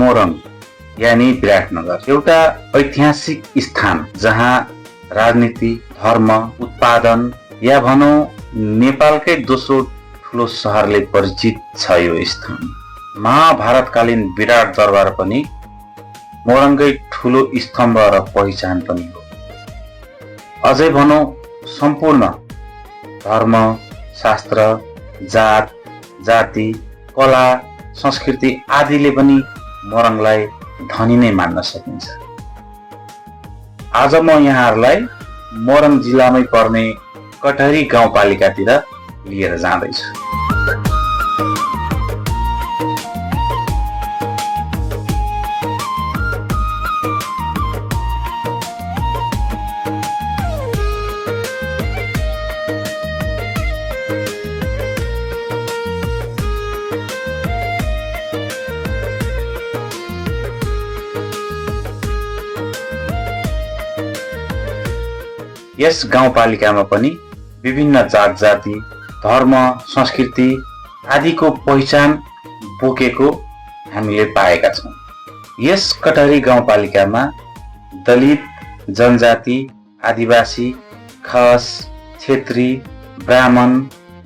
मोरङ यानी विराटनगर एउटा ऐतिहासिक स्थान जहाँ राजनीति, धर्म, उत्पादन या भनौँ नेपालकै दोस्रो ठुलो सहरले परिचित छ। यो स्थान महाभारतकालीन विराट दरबार पनि मोरङकै ठुलो स्तम्भ र पहिचान पनि हो। अझै भनौँ सम्पूर्ण धर्म, शास्त्र, जात, जाति, कला, संस्कृति आदिले पनि मोरङलाई धनी नै मान्न सकिन्छ। आज म यहाँहरूलाई मोरङ जिल्लामै पर्ने कटहरी गाउँपालिकातिर लिएर जाँदैछु। यस गाउँपालिकामा पनि विभिन्न जात जाति, धर्म, संस्कृति आदिको पहिचान बोकेको हामीले पाएका छौँ। यस कटहरी गाउँपालिकामा दलित, जनजाति, आदिवासी, खस, क्षेत्री, ब्राह्मण,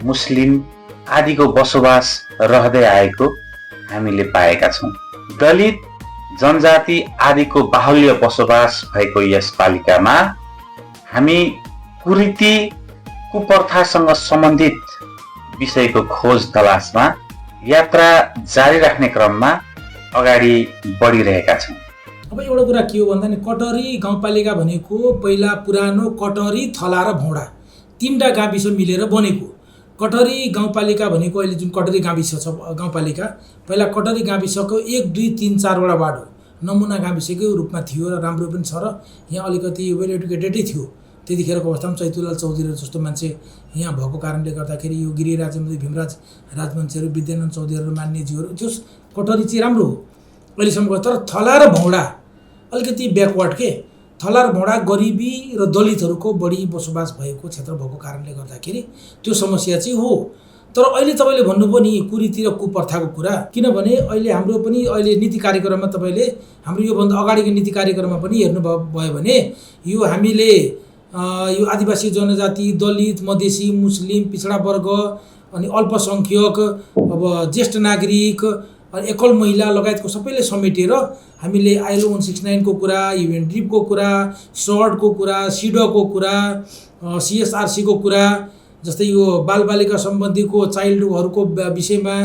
मुस्लिम आदिको बसोबास रहँदै आएको हामीले पाएका छौँ। दलित, जनजाति आदिको बाहुल्य बसोबास भएको यस पालिकामा हामी कुरीति, कुप्रथासँग सम्बन्धित विषयको खोज तलासमा यात्रा जारी राख्ने क्रममा अगाडि बढिरहेका छौँ। अब एउटा कुरा के हो भन्दा नि कटहरी गाउँपालिका भनेको पहिला पुरानो कटहरी, थला र भौडा तीनटा गाविस मिलेर बनेको। कटहरी गाउँपालिका भनेको अहिले जुन कटहरी गाविस छ गाउँपालिका, पहिला कटहरी गाविसको 1, 2, 3, 4 वटा वार्ड हो। नमुना गाविसकै रूपमा थियो र राम्रो पनि छ र यहाँ अलिकति वेल एडुकेटेडै थियो। त्यतिखेरको अवस्थामा चैतुलाल चौधरी जस्तो मान्छे यहाँ भएको कारणले गर्दाखेरि यो गिरिराज भीमराज राजवंशीहरू, विद्यानन्द चौधरीहरू, मान्यजीहरू त्यो कटहरी चाहिँ राम्रो हो अहिलेसम्मको। तर थला र भौडा अलिकति ब्याकवर्ड के, थला र भौडा गरिबी र दलितहरूको बढी बसोबास भएको क्षेत्र भएको कारणले गर्दाखेरि त्यो समस्या चाहिँ हो। तर अहिले तपाईँले भन्नुभयो नि कुरीति र कुप्रथाको कुरा, किनभने अहिले हाम्रो पनि अहिले नीति कार्यक्रममा तपाईँले हाम्रो योभन्दा अगाडिको नीति कार्यक्रममा पनि हेर्नुभयो भने यो हामीले यो आदिवासी जनजाति, दलित, मधेसी, मुस्लिम, पिछडा वर्ग अनि अल्पसङ्ख्यक, अब ज्येष्ठ नागरिक, एकल महिला लगायतको सबैले समेटेर हामीले आइएलओ 169 को कुरा, युएनडिपीको कुरा, सर्टको कुरा, सिडको कुरा, सीएसआरसीको कुरा, जस्तै यो बालबालिका सम्बन्धीको चाइल्डहरूको विषयमा,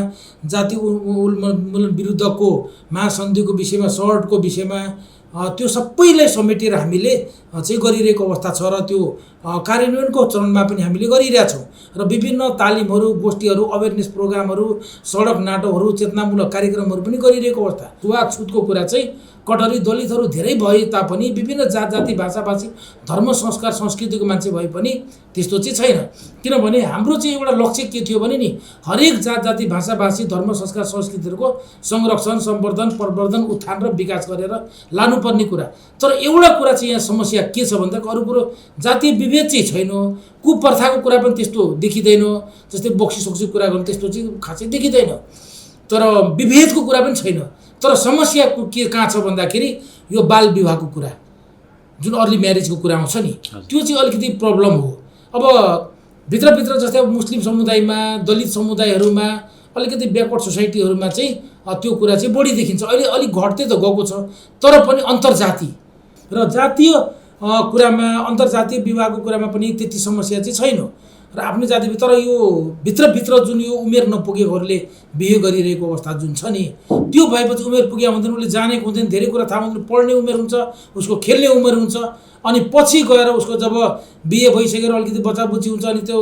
जाति उन्मूलन विरुद्धको महासन्धिको विषयमा, सर्टको विषयमा त्यो सबैलाई समेटेर हामीले चाहिँ गरिरहेको अवस्था छ र त्यो कार्यान्वयनको चरणमा पनि हामीले गरिरहेछौँ र विभिन्न तालिमहरू, गोष्ठीहरू, अवेरनेस प्रोग्रामहरू, सडक नाटकहरू, चेतनामूलक कार्यक्रमहरू पनि गरिरहेको अवस्था। छुवाछुतको कुरा चाहिँ कटहरी दलितहरू धेरै भए तापनि विभिन्न जात जाति, भाषाभाषी, धर्म, संस्कार, संस्कृतिको मान्छे भए पनि त्यस्तो चाहिँ छैन। किनभने हाम्रो चाहिँ एउटा लक्ष्य के थियो भने नि हरेक जात जाति, भाषाभाषी, धर्म, संस्कार, संस्कृतिहरूको संरक्षण, सम्वर्धन, प्रवर्धन, उत्थान र विकास गरेर लानुपर्ने कुरा। तर एउटा कुरा चाहिँ यहाँ समस्या के छ भन्दा अरू कुरो जातीय विभेद चाहिँ छैन, कुप्रथाको कुरा पनि त्यस्तो देखिँदैन, जस्तै बक्सी सोक्सीको कुरा गर्नु त्यस्तो चाहिँ खासै देखिँदैन, तर विभेदको कुरा पनि छैन। तर समस्या के कहाँ छ भन्दाखेरि यो बाल विवाहको कुरा, जुन अर्ली म्यारेजको कुरा आउँछ नि, त्यो चाहिँ अलिकति प्रब्लम हो। अब भित्रभित्र जस्तै मुस्लिम समुदायमा, दलित समुदायहरूमा, अलिकति ब्याकवर्ड सोसाइटीहरूमा चाहिँ त्यो कुरा चाहिँ बढी देखिन्छ। अहिले अलिक घट्दै त गएको छ, तर पनि अन्तर्जातीय र जातीय कुरामा, अन्तर्जातीय विवाहको कुरामा पनि त्यति समस्या चाहिँ छैन र आफ्नो जाति। तर यो भित्रभित्र जुन यो उमेर नपुगेकोहरूले बिहे गरिरहेको अवस्था जुन छ नि, त्यो भएपछि उमेर पुग्यो हुँदैन, उसले जानेको हुँदैन, धेरै कुरा थाहा हुँदैन, पढ्ने उमेर हुन्छ, उसको खेल्ने उमेर हुन्छ, अनि पछि गएर उसको जब बिहे भइसकेर अलिकति बच्चाबुच्ची हुन्छ अनि त्यो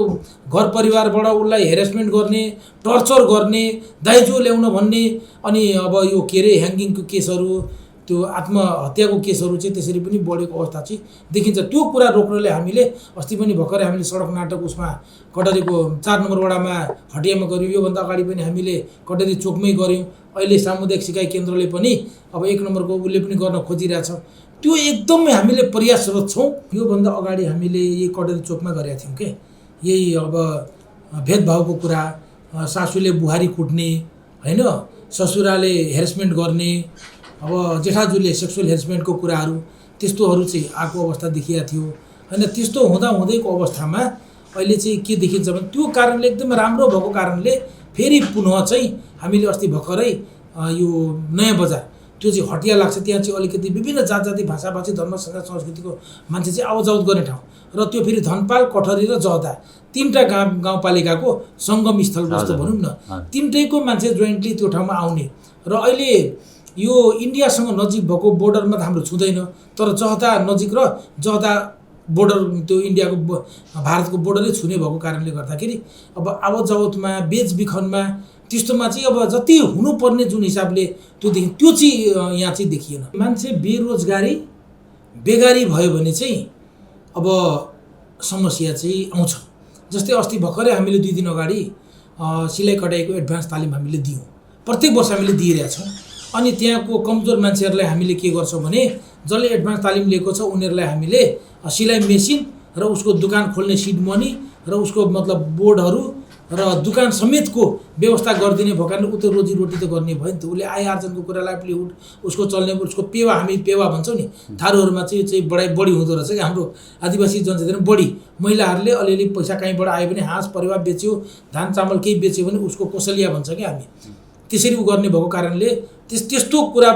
घर परिवारबाट उसलाई हेरेसमेन्ट गर्ने, टर्चर गर्ने, दाइजो ल्याउन भन्ने, अनि अब यो के अरे ह्याङ्गिङको केसहरू, त्यो आत्महत्याको केसहरू चाहिँ त्यसरी पनि बढेको अवस्था चाहिँ देखिन्छ। त्यो कुरा रोक्नले हामीले अस्ति पनि भर्खरै हामीले सडक नाटक उसमा कटहरीको 4 नम्बर वडामा हटियामा गऱ्यौँ। योभन्दा अगाडि पनि हामीले कटहरी चोकमै गऱ्यौँ। अहिले सामुदायिक सिकाइ केन्द्रले पनि अब 1 नम्बरको उसले पनि गर्न खोजिरहेछ। त्यो एकदमै हामीले प्रयासरत छौँ। योभन्दा अगाडि हामीले यही कटहरी चोकमा गरेका थियौँ के, यही अब भेदभावको कुरा, सासूले बुहारी कुट्ने होइन, ससुराले हेरेसमेन्ट गर्ने, अब जेठाजुले सेक्सुअल हेरेसमेन्टको कुराहरू त्यस्तोहरू चाहिँ आएको अवस्था देखिएको थियो होइन। त्यस्तो हुँदैको अवस्थामा अहिले चाहिँ के देखिन्छ भने त्यो कारणले एकदम राम्रो भएको कारणले फेरि पुनः चाहिँ हामीले अस्ति भर्खरै यो नयाँ बजार त्यो चाहिँ हटिया लाग्छ, त्यहाँ चाहिँ अलिकति विभिन्न जाति भाषाभाषी धर्म संस्कृतिको मान्छे चाहिँ आवजावत गर्ने ठाउँ र त्यो फेरि धनपाल, कठरी र जहदा तीनटा गाउँपालिकाको सङ्गम स्थल जस्तो भनौँ न, तीनटैको मान्छे जोइन्टली त्यो ठाउँमा आउने र अहिले यो इन्डियासँग नजिक भएको बोर्डरमा त हाम्रो छुँदैन, तर जहदा नजिक र जहदा बोर्डर त्यो इन्डियाको भारतको बोर्डरै छुने भएको कारणले गर्दाखेरि अब आवतजावतमा बेचबिखनमा त्यस्तोमा चाहिँ अब जति हुनुपर्ने जुन हिसाबले त्यो चाहिँ यहाँ चाहिँ देखिएन। मान्छे बेगारी भयो भने चाहिँ अब समस्या चाहिँ आउँछ। जस्तै अस्ति भर्खरै हामीले 2 दिन अगाडि सिलाइ कटाइको एडभान्स तालिम हामीले दियौँ, प्रत्येक वर्ष हामीले दिइरहेछौँ। अनि त्यहाँको कमजोर मान्छेहरूलाई हामीले के गर्छौँ भने जसले एडभान्स तालिम लिएको छ उनीहरूलाई हामीले सिलाइ मेसिन र उसको दुकान खोल्ने सिड मनी र उसको मतलब बोर्डहरू र दुकान समेतको व्यवस्था गरिदिने भएको कारणले ऊ त रोजीरोटी त गर्ने भयो नि त। उसले आय आर्जनको कुरा लाइभलीहुड उसको चल्ने उसको पेवा, हामी पेवा भन्छौँ नि, थारूहरूमा चाहिँ बढी हुँदो रहेछ कि हाम्रो आदिवासी जनजातिमा बढी महिलाहरूले अलिअलि पैसा कहीँबाट आयो भने हाँस परिवार बेच्यो, धान चामल केही बेच्यो भने उसको कोसलिया भन्छ कि हामी, त्यसरी उ गर्ने भएको कारणले त्यस्तो कुरा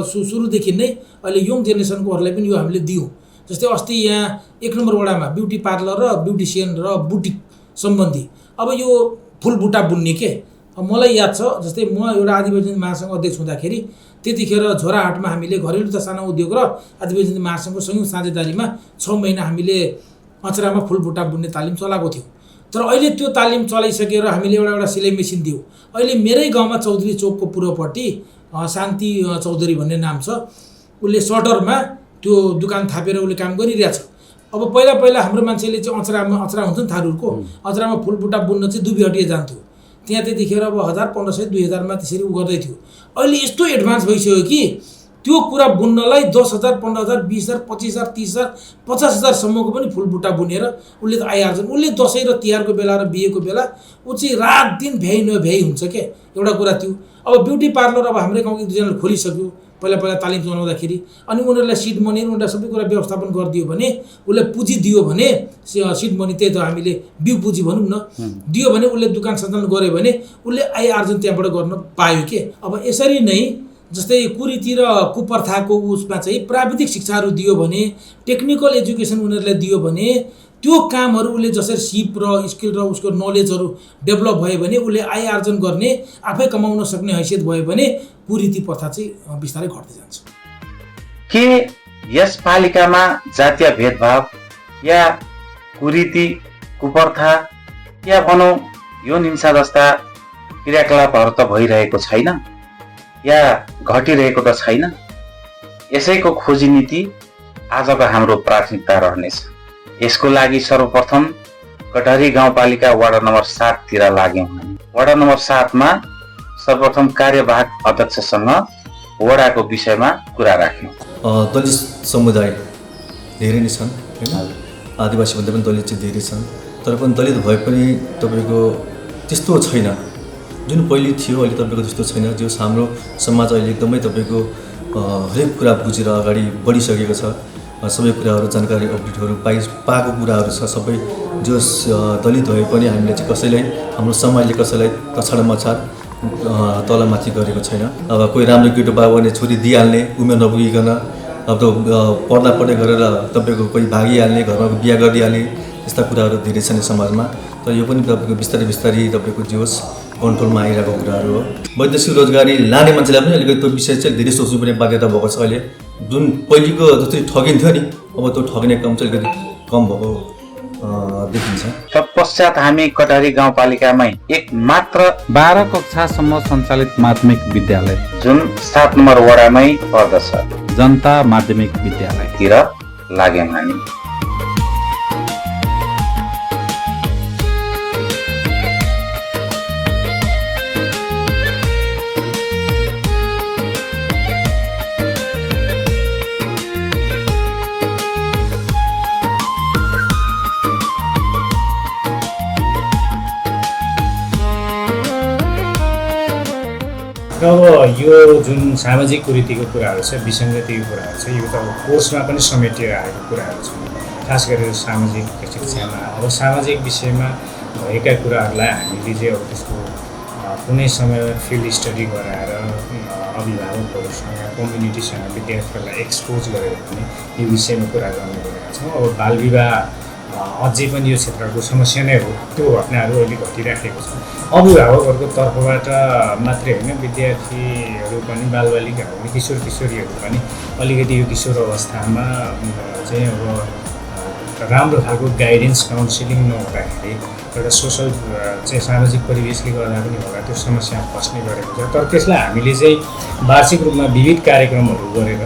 सुरुदेखि नै अहिले यङ जेनेरेसनकोहरूलाई पनि यो हामीले दियौँ। जस्तै अस्ति यहाँ 1 नम्बर वडामा ब्युटी पार्लर र ब्युटिसियन र बुटिक सम्बन्धी अब यो फुलबुट्टा बुन्ने के मलाई याद छ। जस्तै म एउटा आदिवासी महासङ्घ अध्यक्ष हुँदाखेरि त्यतिखेर झोराहाटमा हामीले घरेलु तथा साना उद्योग र आदिवासी महासङ्घको संयुक्त साझेदारीमा 6 महिना हामीले अचरामा फुलबुट्टा बुन्ने तालिम चलाएको थियौँ। तर अहिले त्यो तालिम चलाइसकेर हामीले एउटा सिलाइ मेसिन दियौँ। अहिले मेरै गाउँमा चौधरी चोकको पूर्वपट्टि शान्ति चौधरी भन्ने नाम छ, उसले सटरमा त्यो दुकान थापेर उसले काम गरिरहेछ। अब पहिला हाम्रो मान्छेले चाहिँ अचरा हुन्छ नि थारूहरूको, अचरामा फुलबुट्टा बुन्न चाहिँ दुबीहटिया जान्थ्यो। त्यहाँ त्यतिखेर अब 1000, 1500, 2000मा त्यसरी उ गर्दै थियो। अहिले यस्तो एडभान्स भइसक्यो कि त्यो कुरा बुन्नलाई 10,000, 15,000, 20,000, 25,000, 30,000, 50,000सम्मको पनि फुलबुट्टा बुनेर उसले त आइहाल्छन्। उसले दसैँ र तिहारको बेला र बिहेको बेला ऊ चाहिँ रात दिन भ्याइ नभ्याइ हुन्छ के, एउटा कुरा त्यो। अब ब्युटी पार्लर अब हाम्रै गाउँको 2जनाले खोलिसक्यो पहिला तालिम चलाउँदाखेरि, अनि उनीहरूलाई सिड मनी उनीहरूलाई सबै कुरा व्यवस्थापन गरिदियो भने, उसले पुँजी दियो भने, सिड मनी त्यही त हामीले बिउ पुँजी भनौँ न, दियो भने उसले दुकान सञ्चालन गर्यो भने उसले आय आर्जन त्यहाँबाट गर्न पायो के। अब यसरी नै जस्तै कुरीति र कुप्रथाको उसमा चाहिँ प्राविधिक शिक्षाहरू दियो भने, टेक्निकल एजुकेसन उनीहरूलाई दियो भने, त्यो कामहरू उसले जसरी सिप र स्किल र उसको नलेजहरू डेभलप भयो भने उसले आय आर्जन गर्ने, आफै कमाउन सक्ने हैसियत भयो भने कुरीति प्रथा चाहिँ बिस्तारै घट्दै जान्छ। के यस पालिकामा जातीय भेदभाव या कुरीति, कुप्रथा या भनौँ यौन हिंसा जस्ता क्रियाकलापहरू त भइरहेको छैन या घटिरहेको त छैन? यसैको खोजी नीति आजको हाम्रो प्राथमिकता रहनेछ। यसको लागि सर्वप्रथम कटहरी गाउँपालिका वडा नम्बर 7 तिर लाग्यौँ हामी। वडा नम्बर 7 मा सर्वप्रथम कार्यवाहक अध्यक्षसँग वडाको विषयमा कुरा राख्यौँ। दलित समुदाय धेरै नै छन् हैन, आदिवासी भन्दा पनि दलित चाहिँ धेरै छन्, तर पनि दलित भए पनि तपाईँको त्यस्तो छैन जुन पहिले थियो, अहिले तपाईँको त्यस्तो छैन। जो हाम्रो समाज अहिले एकदमै तपाईँको हरेक कुरा बुझेर अगाडि बढिसकेको छ, सबै कुराहरू जानकारी अपडेटहरू पाएको कुराहरू छ सबै। जो दलित भए पनि हामीले चाहिँ कसैलाई, हाम्रो समाजले कसैलाई तछाड मछाड तलमाथि गरेको छैन। अब कोही राम्रो केटो पायो भने छोरी दिइहाल्ने, उमेर नपुगिकन अब त पढ्दा पढ्दै गरेर तपाईँको कोही भागिहाल्ने, घरमा बिहा गरिहाल्ने, यस्ता कुराहरू धेरै छन् समाजमा। तर यो पनि तपाईँको बिस्तारै तपाईँको जे होस् कन्ट्रोलमा आइरहेको कुराहरू हो। वैदेशिक रोजगारी लाने मान्छेलाई पनि अलिकति त्यो विषय चाहिँ धेरै सोच्नुपर्ने बाध्यता भएको छ। अहिले जुन पहिलेको जस्तै ठगिन्थ्यो नि, अब त्यो ठगिने काम चाहिँ अलिकति कम भएको देखिन्छ। तत्पश्चात हामी कटहरी गाउँपालिकामै एक मात्र 12 कक्षासम्म सञ्चालित माध्यमिक विद्यालय जुन 7 नम्बर वडामै पर्दछ जनता माध्यमिक विद्यालय तिर लाग्यौँ हामी। अब यो जुन सामाजिक कुरीतिको कुराहरू छ, विसङ्गतिको कुराहरू छ, यो त अब कोर्समा पनि समेटिएर आएको कुराहरू छ। खास गरेर सामाजिक शिक्षामा अब सामाजिक विषयमा भएका कुराहरूलाई हामीले चाहिँ अब त्यसको कुनै समय फिल्ड स्टडी गराएर अभिभावकहरूसँग, कम्युनिटीसँग विद्यार्थीहरूलाई एक्सपोज गरेर पनि यो विषयमा कुरा गर्ने गरेका छौँ। अब बालविवाह अझै पनि यो क्षेत्रको समस्या नै हो। त्यो घटनाहरू अहिले घटिराखेको छ। अभिभावकहरूको तर्फबाट मात्रै होइन, विद्यार्थीहरू पनि, बालबालिकाहरू पनि, किशोर किशोरीहरू पनि अलिकति यो किशोर अवस्थामा चाहिँ अब राम्रो खालको गाइडेन्स, काउन्सिलिङ नहुँदाखेरि एउटा सोसल चाहिँ सामाजिक परिवेशले गर्दा पनि होला त्यो समस्या फस्ने गरेको छ। तर त्यसलाई हामीले चाहिँ वार्षिक रूपमा विविध कार्यक्रमहरू गरेर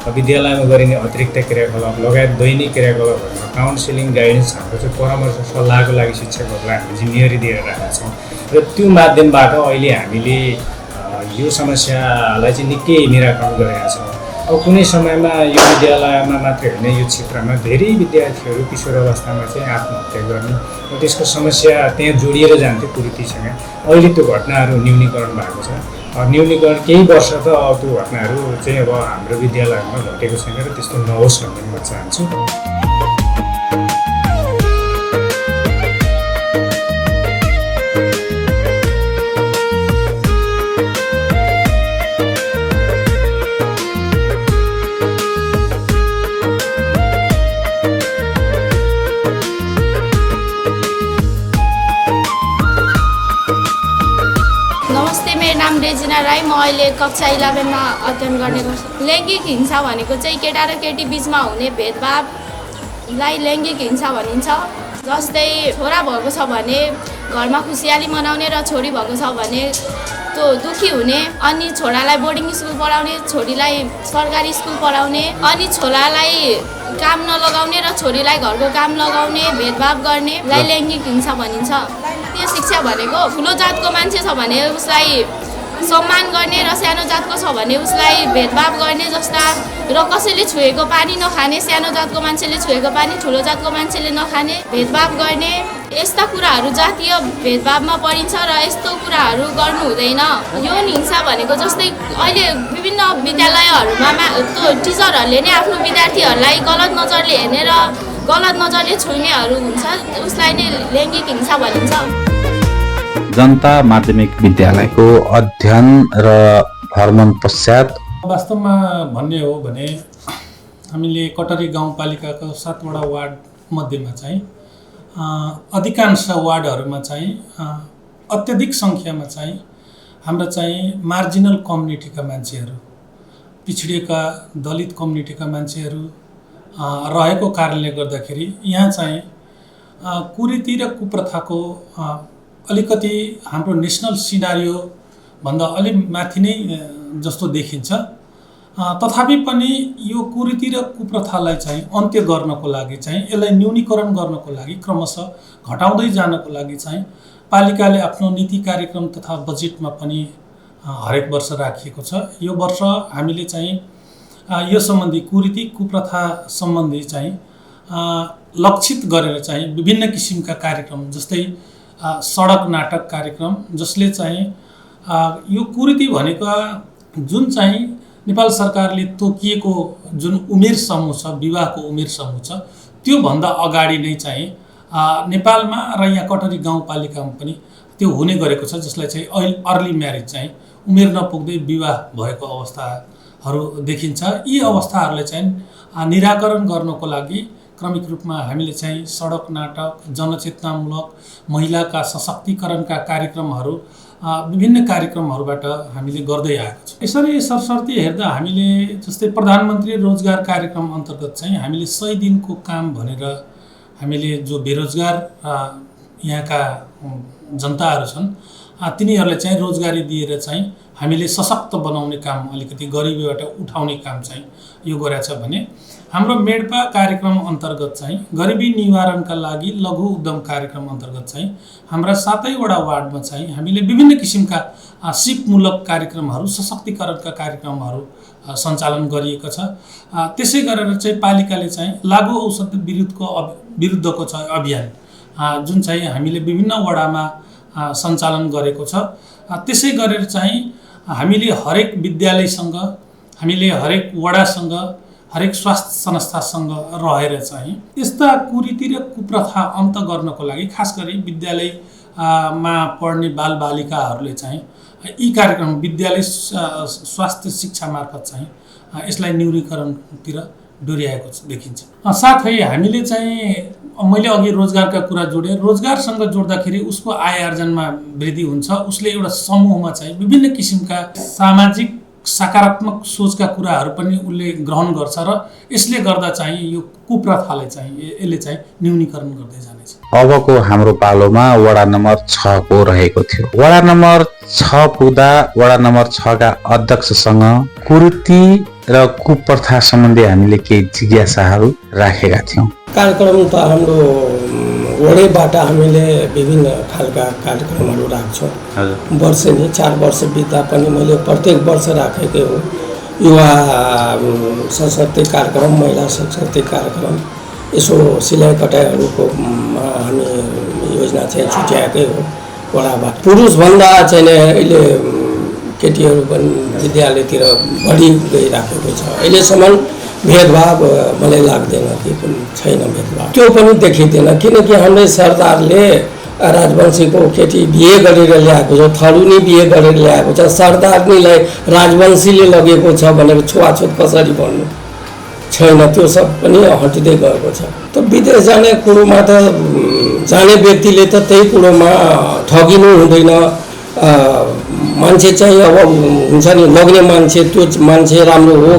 विद्यालयमा गरिने अतिरिक्त क्रियाकलाप लगायत दैनिक क्रियाकलापहरूमा काउन्सिलिङ, गाइडेन्स, हाम्रो चाहिँ परामर्श सल्लाहको लागि शिक्षकहरूलाई हामीले जिम्मेवारी दिएर राखेका छौँ र त्यो माध्यमबाट अहिले हामीले यो समस्यालाई चाहिँ निकै निराकरण गरेका छौँ। अब कुनै समयमा यो विद्यालयमा मात्रै होइन, यो क्षेत्रमा धेरै विद्यार्थीहरू किशोर अवस्थामा चाहिँ आत्महत्या गर्ने र त्यसको समस्या त्यहाँ जोडिएर जान्थ्यो कुरीतिसँग। अहिले त्यो घटनाहरू न्यूनीकरण भएको छ। न्यूनीकरण केही वर्ष त त्यो घटनाहरू चाहिँ अब हाम्रो विद्यालयमा घटेको छैन र त्यस्तो नहोस् भन्ने म चाहन्छु। रेजिना राई, म अहिले कक्षा 11मा अध्ययन गर्ने गर्छु। लैङ्गिक हिंसा भनेको चाहिँ केटा र केटी बिचमा हुने भेदभावलाई लैङ्गिक हिंसा भनिन्छ। जस्तै छोरा भएको छ भने घरमा खुसियाली मनाउने र छोरी भएको छ भने त्यो दुखी हुने, अनि छोरालाई बोर्डिङ स्कुल पढाउने, छोरीलाई सरकारी स्कुल पढाउने, अनि छोरालाई काम नलगाउने र छोरीलाई घरको काम लगाउने, भेदभाव गर्नेलाई लैङ्गिक हिंसा भनिन्छ। त्यो शिक्षा भनेको ठुलो जातको मान्छे छ भने उसलाई सम्मान गर्ने र सानो जातको छ भने उसलाई भेदभाव गर्ने जस्ता, र कसैले छुएको पानी नखाने, सानो जातको मान्छेले छुएको पानी ठुलो जातको मान्छेले नखाने, भेदभाव गर्ने, यस्ता कुराहरू जातीय भेदभावमा परिन्छ र यस्तो कुराहरू गर्नु हुँदैन। यौन हिंसा भनेको जस्तै अहिले विभिन्न विद्यालयहरूमा त्यो टिचरहरूले नै आफ्नो विद्यार्थीहरूलाई गलत नजरले हेर्ने र गलत नजरले छुइनेहरू हुन्छ, उसलाई नै लैङ्गिक हिंसा भनिन्छ। जनता माध्यमिक विद्यालयको अध्ययन र भ्रमण पश्चात वास्तवमा भन्ने हो भने हामीले कटरी गाउँपालिकाको 7वटा वार्ड मध्येमा चाहिँ अधिकांश वार्डहरूमा चाहिँ अत्यधिक सङ्ख्यामा चाहिँ हाम्रा चाहिँ मार्जिनल कम्युनिटीका मान्छेहरू, पिछडिएका दलित कम्युनिटीका मान्छेहरू रहेको कारणले गर्दाखेरि यहाँ चाहिँ कुरीति र कुप्रथाको अलिकति हाम्रो नेसनल सिनारियो भन्दा अलि माथि नै जस्तो देखिन्छ। तथापि पनि यो कुरीति र कुप्रथालाई चाहिँ अन्त्य गर्नको लागि चाहिँ, यसलाई न्यूनीकरण गर्नको लागि, क्रमशः घटाउँदै जानको लागि चाहिँ पालिकाले आफ्नो नीति कार्यक्रम तथा बजेटमा पनि हरेक वर्ष राखिएको छ। यो वर्ष हामीले चाहिँ यो सम्बन्धी कुरीति कुप्रथा सम्बन्धी चाहिँ लक्षित गरेर चाहिँ विभिन्न किसिमका कार्यक्रम, जस्तै सडक नाटक कार्यक्रम, जसले चाहिँ यो कुरीति भनेको जुन चाहिँ नेपाल सरकारले तोकिएको जुन उमेर समूह छ, विवाहको उमेर समूह छ, त्योभन्दा अगाडि नै चाहिँ नेपालमा र यहाँ कटरी गाउँपालिकामा पनि त्यो हुने गरेको छ, जसलाई चाहिँ अर्ली म्यारेज चाहिँ उमेर नपुग्दै विवाह भएको अवस्थाहरू देखिन्छ। यी अवस्थाहरूलाई चाहिँ निराकरण गर्नको लागि क्रमिक रूपमा हामीले चाहिँ सडक नाटक, जनचेतनामूलक, महिलाका सशक्तिकरणका कार्यक्रमहरू, विभिन्न कार्यक्रमहरूबाट हामीले गर्दै आएको छौँ। यसरी सरसर्ती हेर्दा हामीले जस्तै प्रधानमन्त्री रोजगार कार्यक्रम अन्तर्गत चाहिँ हामीले 100 दिनको काम भनेर हामीले जो बेरोजगार यहाँका जनताहरू छन् तिनीहरूलाई चाहिँ रोजगारी दिएर चाहिँ हामीले सशक्त बनाउने काम, अलिकति गरिबीबाट उठाउने काम चाहिँ यो गरेको छ भने हाम्रो मेडपा कार्यक्रम अन्तर्गत चाहिँ गरिबी निवारणका लागि लघु उद्यम कार्यक्रम अन्तर्गत चाहिँ हाम्रा 7वटा वार्डमा चाहिँ हामीले विभिन्न किसिमका सिपमूलक कार्यक्रमहरू, सशक्तिकरणका कार्यक्रमहरू सञ्चालन गरिएको छ। त्यसै गरेर चाहिँ पालिकाले चाहिँ लागु औषध विरुद्धको चाहिँ अभियान जुन चाहिँ हामीले विभिन्न वडामा सञ्चालन गरेको छ। त्यसै गरेर चाहिँ हामीले हरेक विद्यालयसँग, हामीले हरेक वडासँग, हरेक स्वास्थ्य संस्थासँग रहेर चाहिँ यस्ता कुरीति र कुप्रथा अन्त गर्नको लागि खास गरी विद्यालयमा पढ्ने बालबालिकाहरूले चाहिँ यी कार्यक्रम विद्यालय स्वास्थ्य शिक्षा मार्फत चाहिँ यसलाई न्यूनीकरणतिर डोर्याएको देखिन्छ। साथै हामीले चाहिँ मैले अघि रोजगारका कुरा जोडेँ, रोजगारसँग जोड्दाखेरि उसको आय आर्जनमा वृद्धि हुन्छ, उसले एउटा समूहमा चाहिँ विभिन्न किसिमका सामाजिक सकारात्मक सोचका कुराहरू पनि उसले ग्रहण गर्छ र यसले गर्दा चाहिँ यो कुप्रथाले चाहिँ यसले चाहिँ न्यूनीकरण गर्दै जानेछ। अबको हाम्रो पालोमा वडा नम्बर 6 को रहेको थियो। वडा नम्बर 6 पुग्दा वडा नम्बर 6 का अध्यक्षसँग कुरीति र कुप्रथा सम्बन्धी हामीले केही जिज्ञासाहरू राखेका थियौँ। कार्यक्रम त हाम्रो वडैबाट हामीले विभिन्न खालका कार्यक्रमहरू राख्छौँ। वर्षेनी 4 वर्ष बित्दा पनि मैले प्रत्येक वर्ष राखेकै हो। युवा संस्कृति कार्यक्रम, महिला संस्कृति कार्यक्रम, यसो सिलाइ कटाइहरूको हामी योजना चाहिँ छुट्याएकै हो वडाबाट। पुरुषभन्दा चाहिँ अहिले केटीहरू पनि विद्यालयतिर बढी गइराखेको छ। अहिलेसम्म भेदभाव मलाई लाग्दैन कि पनि छैन भेदभाव, त्यो पनि देखिँदैन। किनकि हाम्रै सरदारले राजवंशीको केटी बिहे गरेर ल्याएको छ, थरुनी बिहे गरेर ल्याएको छ। सरदारनीलाई राजवंशीले लगेको छ भनेर छुवाछुत कसरी भन्नु छैन, त्यो सब पनि हटिँदै गएको छ। त विदेश जाने कुरोमा त जाने व्यक्तिले त त्यही कुरोमा ठगिनु हुँदैन। मान्छे चाहिँ अब हुन्छ नि लग्ने मान्छे, त्यो मान्छे राम्रो हो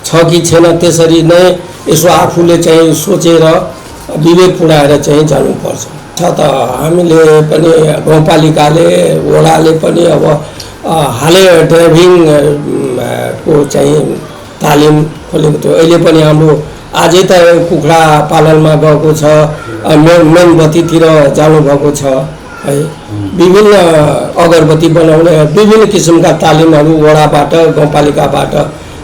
छ कि छैन त्यसरी नै यसो आफूले चाहिँ सोचेर विवेक पुऱ्याएर चाहिँ जानुपर्छ। छ त हामीले पनि गाउँपालिकाले वडाले पनि अब हालै ड्राइभिङ को चाहिँ तालिम खोलेको थियो। अहिले पनि हाम्रो आजै त कुखुरा पालनमा गएको छ, मेनबत्तीतिर जानुभएको छ है। विभिन्न अगरबत्ती बनाउने विभिन्न किसिमका तालिमहरू वडाबाट गाउँपालिकाबाट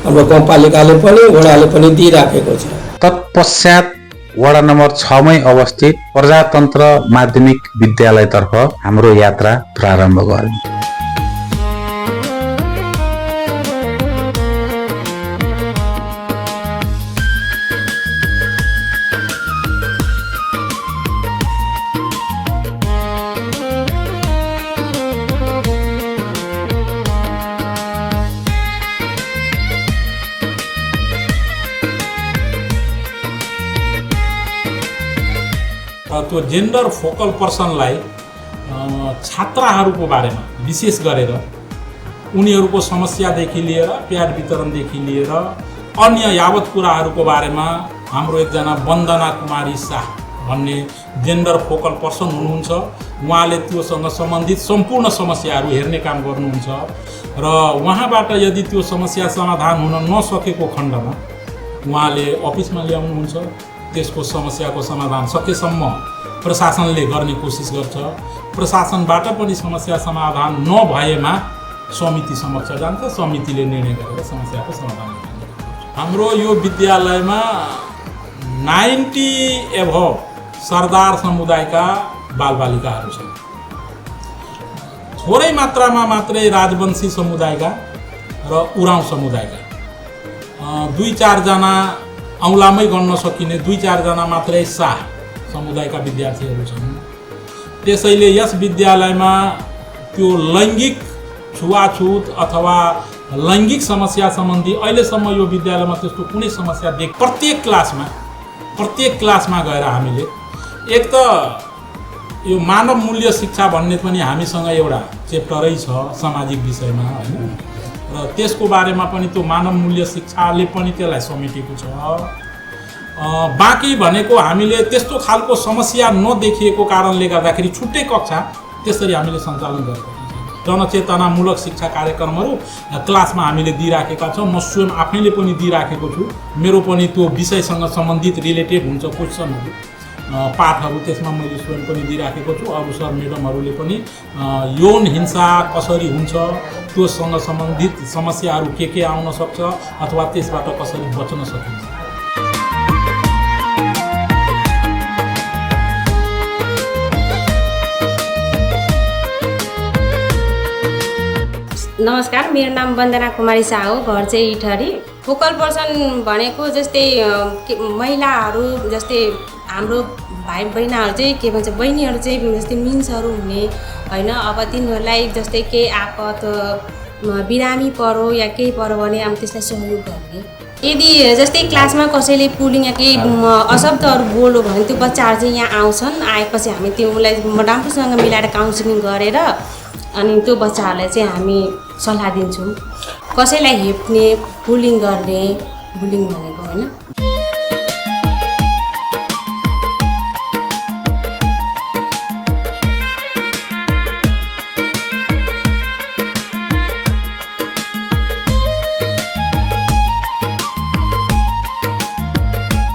हाम्रो गाउँपालिकाले पनि वडाले पनि दिइराखेको छ। तत्पश्चात वडा नम्बर 6 मै अवस्थित प्रजातन्त्र माध्यमिक विद्यालयतर्फ हाम्रो यात्रा प्रारम्भ गर्यौं। त्यो जेन्डर फोकल पर्सनलाई छात्राहरूको बारेमा विशेष गरेर उनीहरूको समस्यादेखि लिएर प्याड वितरणदेखि लिएर अन्य यावत कुराहरूको बारेमा हाम्रो एकजना वन्दना कुमारी शाह भन्ने जेन्डर फोकल पर्सन हुनुहुन्छ। उहाँले त्योसँग सम्बन्धित सम्पूर्ण समस्याहरू हेर्ने काम गर्नुहुन्छ र उहाँबाट यदि त्यो समस्या समाधान हुन नसकेको खण्डमा उहाँले अफिसमा ल्याउनुहुन्छ। त्यसको समस्याको समाधान सकेसम्म प्रशासनले गर्ने कोसिस गर्छ। प्रशासनबाट पनि समस्या समाधान नभएमा समिति समक्ष जान्छ, समितिले निर्णय गरेर समस्याको समाधान गर्छ। हाम्रो यो विद्यालयमा 90 एभव सरदार समुदायका बालबालिकाहरू छन्। थोरै मात्रामा मात्रै राजवंशी समुदायका र उराउँ समुदायका 2-4 जना औँलामै गन्न सकिने 2-4 जना मात्रै शाह समुदायका विद्यार्थीहरू छन्। त्यसैले यस विद्यालयमा त्यो लैङ्गिक छुवाछुत अथवा लैङ्गिक समस्या सम्बन्धी अहिलेसम्म यो विद्यालयमा त्यस्तो कुनै समस्या प्रत्येक क्लासमा गएर हामीले एक त यो मानव मूल्य शिक्षा भन्ने पनि हामीसँग एउटा चेप्टरै छ सामाजिक विषयमा हैन, र त्यसको बारेमा पनि त्यो मानव मूल्य शिक्षाले पनि त्यसलाई समेटेको छ। बाँकी भनेको हामीले त्यस्तो खालको समस्या नदेखिएको कारणले गर्दाखेरि छुट्टै कक्षा त्यसरी हामीले सञ्चालन गरेका छौँ। जनचेतनामूलक शिक्षा कार्यक्रमहरू क्लासमा हामीले दिइराखेका छौँ। म स्वयं आफैले पनि दिइराखेको छु। मेरो पनि त्यो विषयसँग सम्बन्धित रिलेटेड हुन्छ क्वेसनहरू, पाठहरू त्यसमा मैले स्वयं पनि दिइराखेको छु। अरू सर म्याडमहरूले पनि यौन हिंसा कसरी हुन्छ, त्योसँग सम्बन्धित समस्याहरू के आउन सक्छ अथवा त्यसबाट कसरी बच्न सकिन्छ। नमस्कार, मेरो नाम वन्दना कुमारी शाह हो। घर चाहिँ इटहरी। फोकल पर्सन भनेको जस्तै महिलाहरू जस्तै हाम्रो भाइ बहिनीहरू चाहिँ के भन्छ, बहिनीहरू चाहिँ जस्तै मिन्सहरू हुने होइन। अब तिनीहरूलाई जस्तै केही आपत बिरामी परो या केही पऱ्यो भने अब त्यसलाई सहयोग गर्ने। यदि जस्तै क्लासमा कसैले पुलिङ या केही अशब्दहरू बोल्यो भने त्यो बच्चाहरू चाहिँ यहाँ आउँछन्। आएपछि हामी त्यसलाई राम्रोसँग मिलाएर काउन्सिलिङ गरेर अनि त्यो बच्चाहरूलाई चाहिँ हामी सल्लाह दिन्छौँ। कसैलाई हेप्ने, बुलिङ गर्ने, बुलिङ भनेको होइन।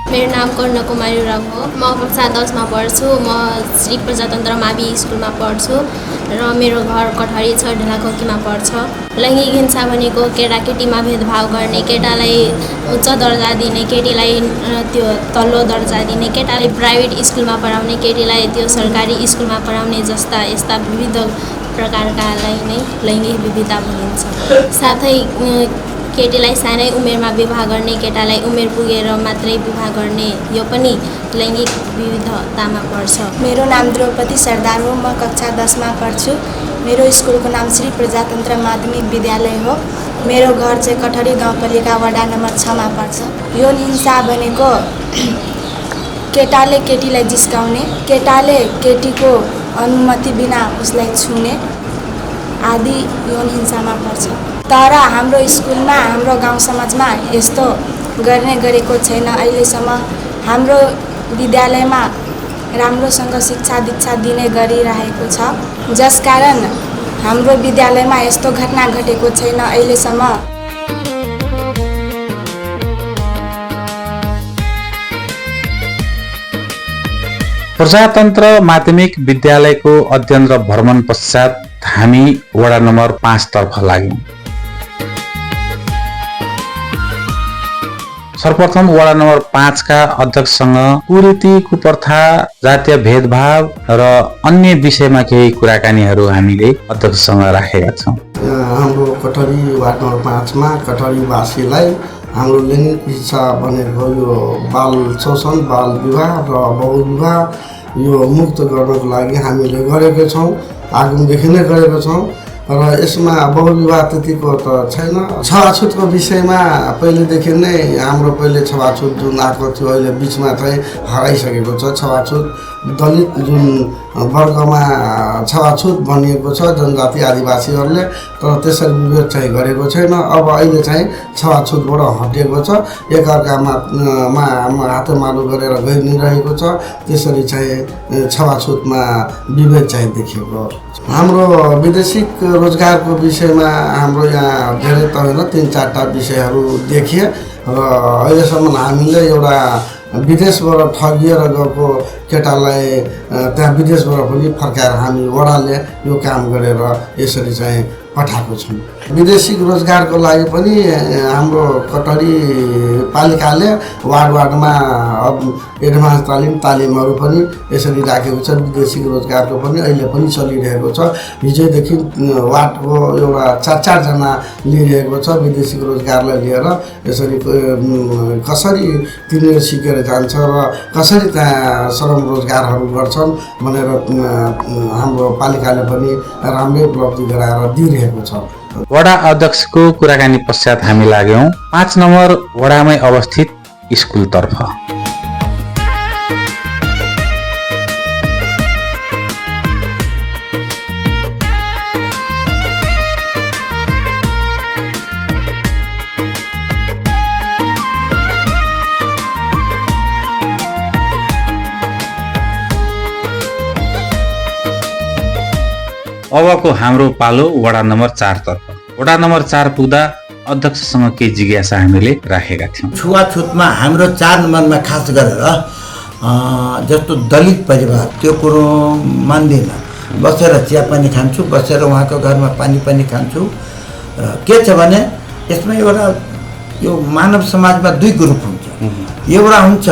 मेरो नाम कर्ण कुमारी राव हो। म कक्षा 10 मा पढ्छु। म श्री प्रजातन्त्र मावि स्कुलमा पढ्छु र मेरो घर कठहरी 6 ढिलाखोकीमा पर्छ। लैङ्गिक हिंसा भनेको केटाकेटीमा भेदभाव गर्ने, केटालाई उच्च दर्जा दिने, केटीलाई त्यो तल्लो दर्जा दिने, केटालाई प्राइभेट स्कुलमा पढाउने, केटीलाई त्यो सरकारी स्कुलमा पढाउने जस्ता यस्ता विविध प्रकारकालाई नै लैङ्गिक विविधता भनिन्छ। साथै केटीलाई सानै उमेरमा विवाह गर्ने, केटालाई उमेर पुगेर मात्रै विवाह गर्ने, यो पनि लैङ्गिक विविधतामा पर्छ। मेरो नाम द्रौपदी सरदार हो। म कक्षा 10 मा पढ्छु। मेरो स्कुलको नाम श्री प्रजातन्त्र माध्यमिक विद्यालय हो। मेरो घर चाहिँ कठहरी गाउँपालिका वडा नम्बर 6 मा पर्छ। यौन हिंसा भनेको केटाले केटीलाई जिस्काउने, केटाले केटीको अनुमति बिना उसलाई छुने आदि यौन हिंसामा पर्छ। तर हाम्रो स्कुलमा, हाम्रो गाउँ समाजमा यस्तो गर्ने गरेको छैन। अहिलेसम्म हाम्रो विद्यालयमा राम्रोसँग शिक्षा दीक्षा दिने गरिरहेको छ, जसकारण हाम्रो विद्यालयमा यस्तो घटना घटेको छैन अहिलेसम्म। प्रजातन्त्र माध्यमिक विद्यालयको अध्ययन र भ्रमण पश्चात हामी वडा नम्बर 5 तर्फ लाग्यौं। सर्वप्रथम वडा नम्बर 5 का अध्यक्षसँग कुरीति, कुप्रथा, जातीय भेदभाव र अन्य विषयमा केही कुराकानीहरू हामीले अध्यक्षसँग राखेका छौँ। हाम्रो कठहरी वार्ड नम्बर 5 मा कठहरीवासीलाई हाम्रो लैङ्गिक हिंसा भनेको यो बाल शोषण, बाल विवाह र बहुविवाह यो मुक्त गर्नको लागि हामीले गरेका छौँ, आगमदेखि नै गरेका छौँ। र यसमा बहुविवाह त्यतिको त छैन। छुवाछुतको विषयमा पहिलेदेखि नै हाम्रो पहिले छुवाछुत जुन आएको थियो अहिले बिचमा चाहिँ हराइसकेको छ। छुवाछुत दलित जुन वर्गमा छुवाछुत भनिएको छ जनजाति आदिवासीहरूले, तर त्यसरी विवेक चाहिँ गरेको छैन। अब अहिले चाहिँ छुवाछुतबाट हटेको छ, एकअर्कामा हातेमालो गरेर गइरहेको छ। त्यसरी चाहिँ छुवाछुतमा विवेक चाहिँ देखिएको। हाम्रो विदेशिक रोजगारको विषयमा हाम्रो यहाँ धेरै त होइन 3-4टा विषयहरू देखिए र अहिलेसम्म हामीले एउटा विदेशबाट ठगिएर गएको केटालाई त्यहाँ विदेशबाट पनि फर्काएर हामी वडाले यो काम गरेर यसरी चाहिँ पठाएको छौँ। विदेशिक रोजगारको लागि पनि हाम्रो कठहरी पालिकाले वार्डमा एडभान्स तालिमहरू पनि यसरी राखेको छ। विदेशिक रोजगारको पनि अहिले पनि चलिरहेको छ। हिजोदेखि वार्डको एउटा 4 जना लिइरहेको छ विदेशिक रोजगारलाई लिएर। यसरी कसरी तिनीहरू सिकेर जान्छ र कसरी त्यहाँ श्रम रोजगारहरू गर्छन् भनेर हाम्रो पालिकाले पनि राम्रै उपलब्धि गराएर दिइरहेको छ। वडा अध्यक्षको कुराकानी पश्चात हामी लाग्यौं 5 नम्बर वडामै अवस्थित स्कुलतर्फ। अबको हाम्रो पालो वडा नम्बर 4 तर्फ। वडा नम्बर 4 पुग्दा अध्यक्षसँग केही जिज्ञासा हामीले राखेका थियौँ। छुवाछुतमा हाम्रो 4 नम्बरमा खास गरेर जस्तो दलित परिवार त्यो कुरो मान्दैन। बसेर चिया पानी खान्छु, बसेर उहाँको घरमा पानी पनि खान्छु। के छ भने यसमा एउटा यो मानव समाजमा 2 ग्रुप हुन्छ। एउटा हुन्छ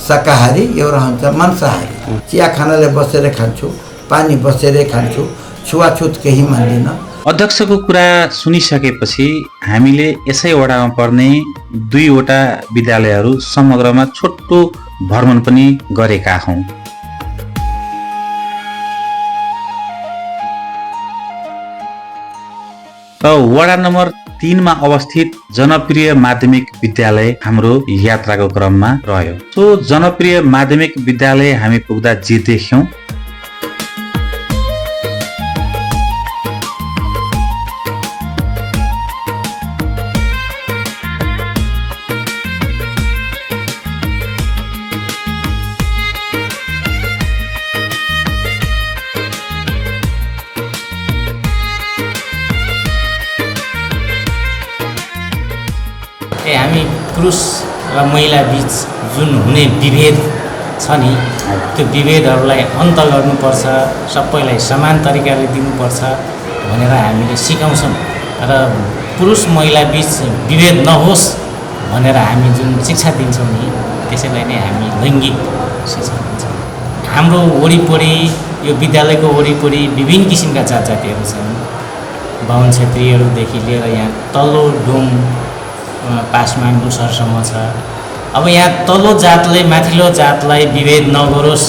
शाकाहारी, एउटा हुन्छ मांसाहारी। चिया खानाले बसेर खान्छु, पानी बसेरै खान्छु, छुवाछुत केही मान्दिनँ। अध्यक्षको कुरा सुनिसकेपछि हामीले यसै वडामा पर्ने 2वटा विद्यालयहरू समग्रमा छोटो भ्रमण पनि गरेका हौँ। र वडा नम्बर 3 मा अवस्थित जनप्रिय माध्यमिक विद्यालय हाम्रो यात्राको क्रममा रह्यो। सो जनप्रिय माध्यमिक विद्यालय हामी पुग्दा जे देख्यौं, हामी पुरुष र महिला बीच जुन हुने विभेद छ नि, त्यो विभेदहरूलाई अन्त गर्नुपर्छ, सबैलाई समान तरिकाले दिनुपर्छ भनेर हामीले सिकाउँछौँ र पुरुष महिला बीच विभेद नहोस् भनेर हामी जुन शिक्षा दिन्छौँ नि, त्यसैलाई नै हामी लैङ्गिक शिक्षा दिन्छौँ। हाम्रो वरिपरि यो विद्यालयको वरिपरि विभिन्न किसिमका जात जातिहरू छन्। बाहुन क्षेत्रीहरूदेखि लिएर यहाँ तल्लो डोम पासमा लुसरसम्म छ। अब यहाँ तल्लो जातले माथिल्लो जातलाई विभेद नगरोस्,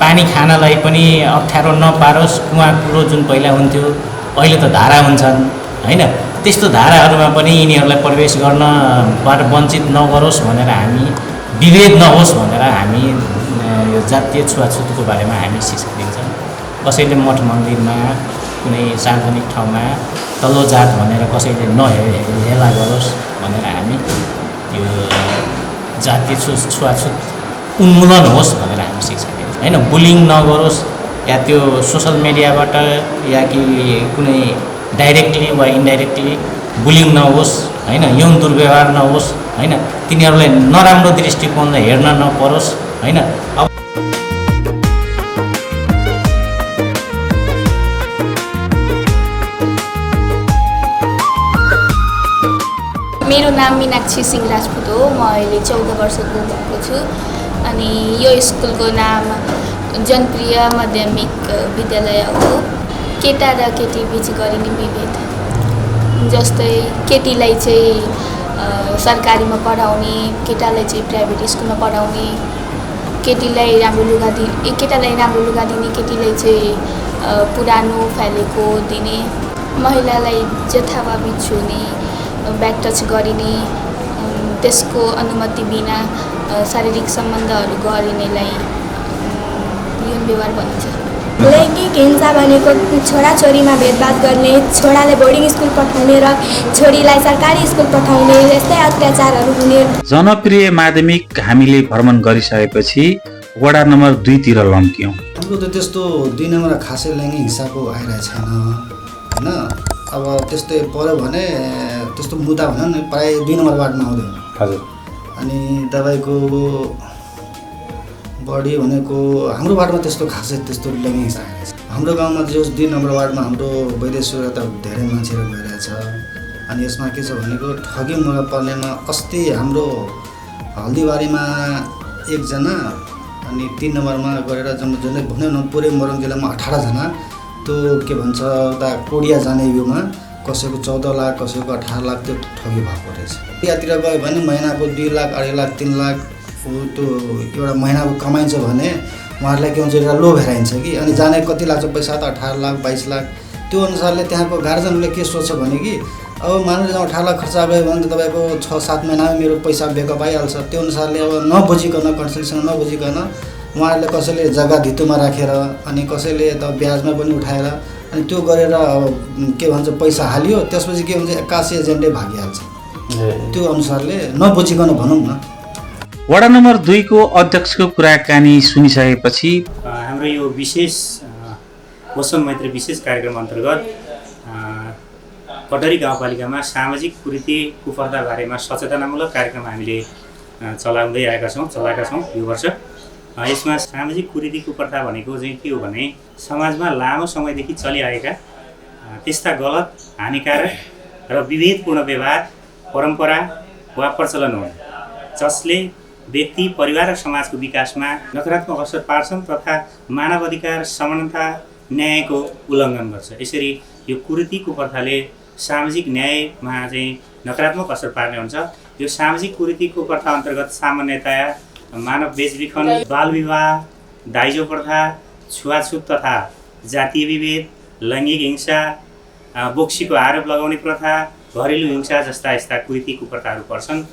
पानी खानलाई पनि अप्ठ्यारो नपारोस्। कुवा कुरो जुन पहिला हुन्थ्यो अहिले त धारा हुन्छन् होइन, त्यस्तो धाराहरूमा पनि यिनीहरूलाई प्रवेश गर्नबाट वञ्चित नगरोस् भनेर हामी, विभेद नहोस् भनेर हामी यो जातीय छुवाछुतको बारेमा हामी शिक्षा दिन्छौँ। कसैले मठ मन्दिरमा कुनै सार्वजनिक ठाउँमा तल्लो जात भनेर कसैले नहेला गरोस् भनेर हामी यो जातीय छुवाछुत उन्मूलन होस् भनेर हामी शिक्षा दिन्छौँ होइन। बुलिङ नगरोस्, या त्यो सोसल मिडियाबाट या कि कुनै डाइरेक्टली वा इन्डाइरेक्टली बुलिङ नहोस् होइन, यौन दुर्व्यवहार नहोस् होइन, तिनीहरूलाई नराम्रो दृष्टिकोणले हेर्न नपरोस् होइन। मेरो नाम मीनाक्षी सिंह राजपूत हो। म अहिले 14 वर्षको भएको छु। अनि यो स्कुलको नाम जनप्रिय माध्यमिक विद्यालय हो। केटा र केटी बीच गरिने विभेद, जस्तै केटीलाई चाहिँ सरकारीमा पढाउने, केटालाई चाहिँ प्राइभेट स्कुलमा पढाउने, केटालाई राम्रो लुगा दिने, केटीलाई चाहिँ पुरानो फालेको दिने, महिलालाई जथाभावी छुने, ब्याक टच गरिने, त्यसको अनुमति बिना शारीरिक सम्बन्धहरू गरिनेलाई यौन व्यवहार भनिन्छ। लैङ्गिक हिंसा भनेको छोराछोरीमा भेदभाव गर्ने, छोरालाई बोर्डिङ स्कुल पठाउने र छोरीलाई सरकारी स्कुल पठाउने, यस्तै अत्याचारहरू हुने। जनप्रिय माध्यमिक हामीले भ्रमण गरिसकेपछि वडा नम्बर 2 तिर लम्क्यौँ। हाम्रो त त्यस्तो 2 नम्बर खासै लैङ्गिक हिंसाको आइरहेको छैन होइन। अब त्यस्तै पऱ्यो भने त्यस्तो मुद्दा भनौँ न प्रायः 2 नम्बर वार्डमा आउँदैन। हजुर। अनि तपाईँको बढी भनेको हाम्रो वार्डमा त्यस्तो खासै त्यस्तो लैङ्गिक हिंसा आइरहेको छ। हाम्रो गाउँमा जो 2 नम्बर वार्डमा हाम्रो वैदेश्वर त धेरै मान्छेहरू गइरहेछ। अनि यसमा के छ भनेको ठगी मुगा पर्नेमा अस्ति हाम्रो हल्दीबारीमा 1 जना, अनि 3 नम्बरमा गरेर जुनै भन्यो न पुरै मोरङ जिल्लामा 18 जना, त्यो के भन्छ उता कोडिया जाने योमा कसैको 14 लाख कसैको 18 लाख त्यो ठगी भएको रहेछ। यहाँतिर गयो भने महिनाको 2 लाख 2.5 लाख 3 लाख त्यो एउटा महिनाको कमाइन्छ भने उहाँहरूलाई के हुन्छ एउटा लोभ हेराइन्छ कि। अनि जाने कति लाग्छ पैसा त 18 लाख 22 लाख। त्यो अनुसारले त्यहाँको गार्जेनले के सोच्छ भने कि अब मानिलिउँ 18 लाख खर्च गयो भने त तपाईँको 6-7 महिनामा मेरो पैसा बेकअप आइहाल्छ। त्यो अनुसारले अब नबुझिकन कन्सल्टेसन नबुझिकन उहाँहरूले कसैले जग्गा धितोमा राखेर, अनि कसैले त ब्याजमा पनि उठाएर, अनि त्यो गरेर अब के भन्छ पैसा हालियो, त्यसपछि के हुन्छ 81 एजेन्टै भागिहाल्छ। त्यो अनुसारले नबुझिकन भनौँ न। वडा नम्बर 2 को अध्यक्षको कुराकानी सुनिसकेपछि हाम्रो यो विशेष मौसम मैत्री विशेष कार्यक्रम अन्तर्गत कटरी गाउँपालिकामा सामाजिक कुरीति कुप्रथा बारेमा सचेतनामूलक कार्यक्रम हामीले चलाएका छौँ यो वर्ष। यसमा सामाजिक कुरीति कुप्रथा भनेको चाहिँ के हो भने समाजमा लामो समयदेखि चलिआएका त्यस्ता गलत, हानिकारक र विभेदपूर्ण व्यवहार, परम्परा वा प्रचलन हुन् जसले व्यक्ति, परिवार र समाजको विकासमा नकारात्मक असर पार्छन् तथा मानव अधिकार, समानता, न्यायको उल्लङ्घन गर्छ। यसरी यो कुरीति कुप्रथाले सामाजिक न्यायमा चाहिँ नकारात्मक असर पार्ने हुन्छ। यो सामाजिक कुरीति कुप्रथा अन्तर्गत सामान्यतया मानव बेचबिखन, बालविवाह, दाइजो प्रथा, छुवाछुत तथा जातीय विभेद, लैङ्गिक हिंसा, बोक्सीको आरोप लगाउने प्रथा, घरेलु हिंसा जस्ता यस्ता कुरीति कुप्रथाहरू पर्छन्।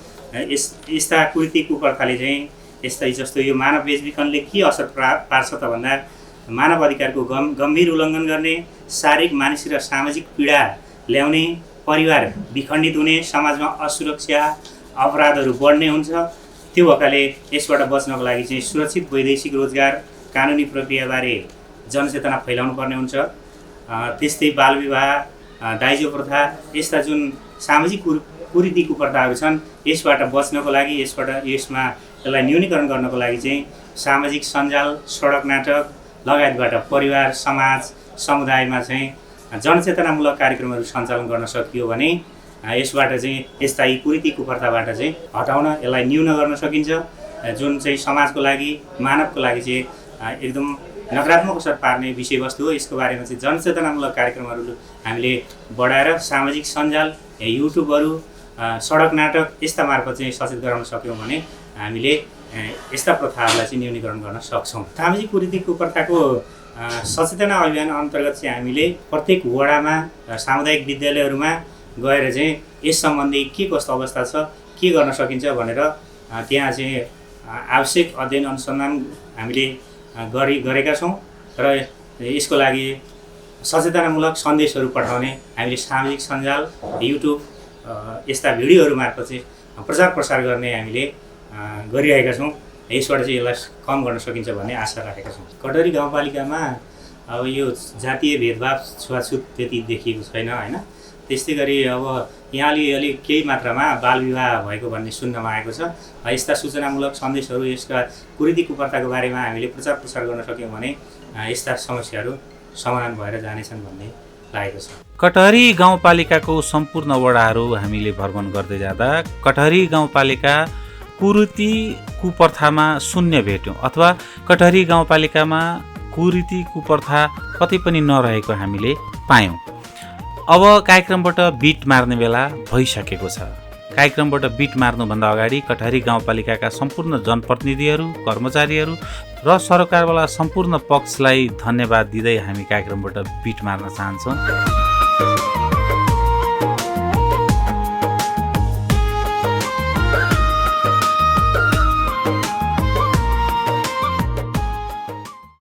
यस्ता कुरीति कुप्रथाले चाहिँ यस्तै जस्तो यो मानव बेचबिखनले के असर पार्छ त भन्दा मानव अधिकारको गम्भीर उल्लङ्घन गर्ने, शारीरिक, मानसिक र सामाजिक पीडा ल्याउने, परिवार विखण्डित हुने, समाजमा असुरक्षा, अपराधहरू बढ्ने हुन्छ। त्यो भएकाले यसबाट बच्नको लागि चाहिँ सुरक्षित वैदेशिक रोजगार, कानुनी प्रक्रियाबारे जनचेतना फैलाउनु पर्ने हुन्छ। त्यस्तै बालविवाह, दाइजो प्रथा यस्ता जुन सामाजिक कुरीति कुप्रथाहरू छन् यसबाट बच्नको लागि यसमा यसलाई न्यूनीकरण गर्नको लागि चाहिँ सामाजिक सञ्जाल, सडक नाटक लगायतबाट परिवार, समाज, समुदायमा चाहिँ जनचेतनामूलक कार्यक्रमहरू सञ्चालन गर्न सकियो भने यसबाट चाहिँ यस्ता यी कुरीति कुप्रथाबाट चाहिँ हटाउन यसलाई न्यून गर्न सकिन्छ। जुन चाहिँ समाजको लागि, मानवको लागि चाहिँ एकदम नकारात्मक असर पार्ने विषयवस्तु हो। यसको बारेमा चाहिँ जनचेतनामूलक कार्यक्रमहरू हामीले बढाएर सामाजिक सञ्जाल, युट्युबहरू, सडक नाटक यस्ता मार्फत चाहिँ सचेत गराउन सक्यौँ भने हामीले यस्ता प्रथाहरूलाई चाहिँ न्यूनीकरण गर्न सक्छौँ। सामाजिक कुरीति कुप्रथाको सचेतना अभियान अन्तर्गत चाहिँ हामीले प्रत्येक वडामा, सामुदायिक विद्यालयहरूमा गएर चाहिँ यस सम्बन्धी के कस्तो अवस्था छ, के गर्न सकिन्छ भनेर त्यहाँ चाहिँ आवश्यक अध्ययन अनुसन्धान हामीले गरेका छौँ र यसको लागि सचेतनामूलक सन्देशहरू पठाउने हामीले सामाजिक सञ्जाल, युट्युब यस्ता भिडियोहरू मार्फत चाहिँ प्रचार प्रसार गर्ने हामीले गरिरहेका छौँ। यसबाट चाहिँ यसलाई कम गर्न सकिन्छ भन्ने आशा राखेका छौँ। कटरी गाउँपालिकामा अब यो जातीय भेदभाव, छुवाछुत त्यति देखिएको छैन होइन। त्यस्तै गरी अब यहाँ अलिक केही मात्रामा बालविवाह भएको भन्ने सुन्नमा आएको छ। यस्ता सूचनामूलक सन्देशहरू, यसका कुरीति कुप्रथाको बारेमा हामीले प्रचार प्रसार गर्न सक्यौँ भने यस्ता समस्याहरू समाधान भएर जानेछन् भन्ने लागेको छ। कटहरी गाउँपालिकाको सम्पूर्ण वडाहरू हामीले भ्रमण गर्दै जाँदा कटहरी गाउँपालिका कुरीति कुप्रथामा शून्य भेट्यौँ अथवा कटहरी गाउँपालिकामा कुरीति कुप्रथा कतै पनि नरहेको हामीले पायौँ। अब कार्यक्रमबाट बिट मार्ने बेला भइसकेको छ। कार्यक्रमबाट बिट मार्नुभन्दा अगाडि कटहरी गाउँपालिकाका सम्पूर्ण जनप्रतिनिधिहरू, कर्मचारीहरू र सरकारवाला सम्पूर्ण पक्षलाई धन्यवाद दिँदै हामी कार्यक्रमबाट बिट मार्न चाहन्छौँ।